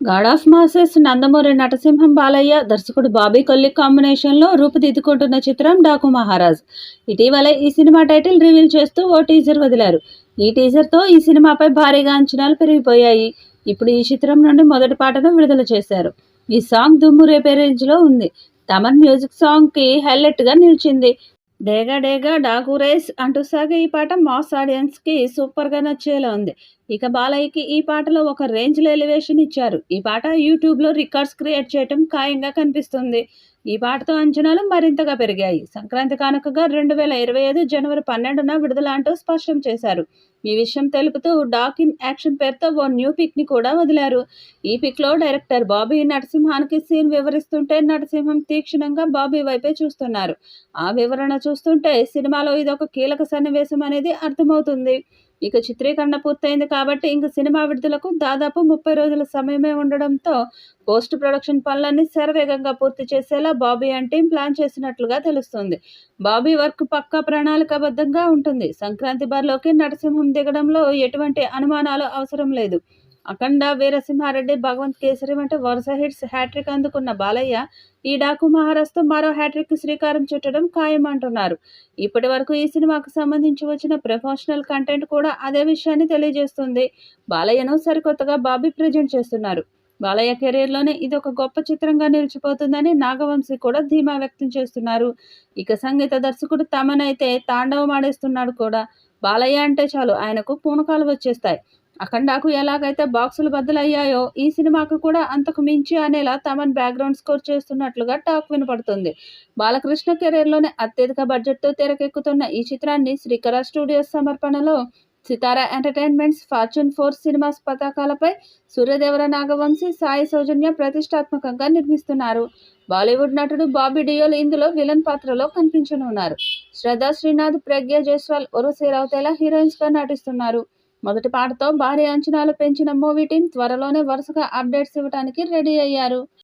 God of masses Nandamuri Natasimham Balayya దర్శకుడు బాబీ కొల్లి కాంబినేషన్లో రూపుదిద్దుకుంటున్న చిత్రం డాకు మహారాజ్. ఇటీవలే ఈ సినిమా టైటిల్ రివీల్ చేస్తూ ఓ టీజర్ వదిలారు. ఈ టీజర్తో ఈ సినిమాపై భారీగా అంచనాలు పెరిగిపోయాయి. ఇప్పుడు ఈ చిత్రం నుండి మొదటి పాటను విడుదల చేశారు. ఈ సాంగ్ దుమ్ము రేపే రేంజ్లో ఉంది. తమన్ మ్యూజిక్ సాంగ్కి హైలైట్గా నిలిచింది. డేగా డేగా డాకు రేస్ అంటూ సాగే ఈ పాట మాస్ ఆడియన్స్కి సూపర్గా నచ్చేలా ఉంది. ఇక బాలయ్యకి ఈ పాటలో ఒక రేంజ్లో ఎలివేషన్ ఇచ్చారు. ఈ పాట యూట్యూబ్లో రికార్డ్స్ క్రియేట్ చేయడం ఖాయంగా కనిపిస్తుంది. ఈ పాటతో అంచనాలు మరింతగా పెరిగాయి. సంక్రాంతి కానుకగా 2025 జనవరి 12న విడుదల అంటూ స్పష్టం చేశారు. ఈ విషయం తెలుపుతూ డాక్ ఇన్ యాక్షన్ పేరుతో ఓ న్యూ పిక్ని కూడా వదిలారు. ఈ పిక్లో డైరెక్టర్ బాబీ నరసింహానికి సీన్ వివరిస్తుంటే నరసింహం తీక్షణంగా బాబీ వైపే చూస్తున్నారు. ఆ వివరణ చూస్తుంటే సినిమాలో ఇదొక కీలక సన్నివేశం అనేది అర్థమవుతుంది. ఇక చిత్రీకరణ పూర్తయింది కాబట్టి ఇంక సినిమా విడుదలకు దాదాపు 30 రోజుల సమయమే ఉండడంతో పోస్ట్ ప్రొడక్షన్ పనులన్నీ శరవేగంగా పూర్తి చేసేలా బాబీ అండ్ టీం ప్లాన్ చేసినట్లుగా తెలుస్తుంది. బాబీ వర్క్ పక్కా ప్రణాళికాబద్ధంగా ఉంటుంది. సంక్రాంతి బరిలోకి నరసింహం దిగడంలో ఎటువంటి అనుమానాలు అవసరం లేదు. అఖండ, వీరసింహారెడ్డి, భగవంత్ కేసరి వంటి వరుస హిట్స్ హ్యాట్రిక్ అందుకున్న బాలయ్య ఈ డాకు మహారాజ్తో మరో హ్యాట్రిక్ శ్రీకారం చుట్టడం ఖాయమంటున్నారు. ఇప్పటి వరకు ఈ సినిమాకు సంబంధించి వచ్చిన ప్రమోషనల్ కంటెంట్ కూడా అదే విషయాన్ని తెలియజేస్తుంది. బాలయ్యను సరికొత్తగా బాబీ ప్రజెంట్ చేస్తున్నారు. బాలయ్య కెరీర్లోనే ఇది ఒక గొప్ప చిత్రంగా నిలిచిపోతుందని నాగవంశీ కూడా ధీమా వ్యక్తం చేస్తున్నారు. ఇక సంగీత దర్శకుడు తమన్ అయితే తాండవం ఆడేస్తున్నాడు కూడా. బాలయ్య అంటే చాలు ఆయనకు పూనకాలు వచ్చేస్తాయి. అఖండాకు ఎలాగైతే బాక్సులు బద్దలయ్యాయో ఈ సినిమాకు కూడా అంతకు మించి అనేలా తమన్ బ్యాక్గ్రౌండ్ స్కోర్ చేస్తున్నట్లుగా టాక్ వినపడుతుంది. బాలకృష్ణ కెరీర్లోనే అత్యధిక బడ్జెట్తో తెరకెక్కుతున్న ఈ చిత్రాన్ని శ్రీకర స్టూడియోస్ సమర్పణలో సితారా ఎంటర్టైన్మెంట్స్, ఫార్చ్యూన్ 4 సినిమాస్ పతాకాలపై సూర్యదేవర, నాగవంశీ, సాయి సౌజన్య ప్రతిష్టాత్మకంగా నిర్మిస్తున్నారు. బాలీవుడ్ నటుడు బాబీ డియోల్ ఇందులో విలన్ పాత్రలో కనిపించనున్నారు. శ్రద్ధా శ్రీనాథ్, ప్రజ్ఞ జైస్వాల్, ఉర్వశి రౌతేలా హీరోయిన్స్గా నటిస్తున్నారు. మొదటి పాటతో భారీ అంచనాలు పెంచిన మూవీ టీం త్వరలోనే వరుసగా అప్డేట్స్ ఇవ్వడానికి రెడీ అయ్యారు.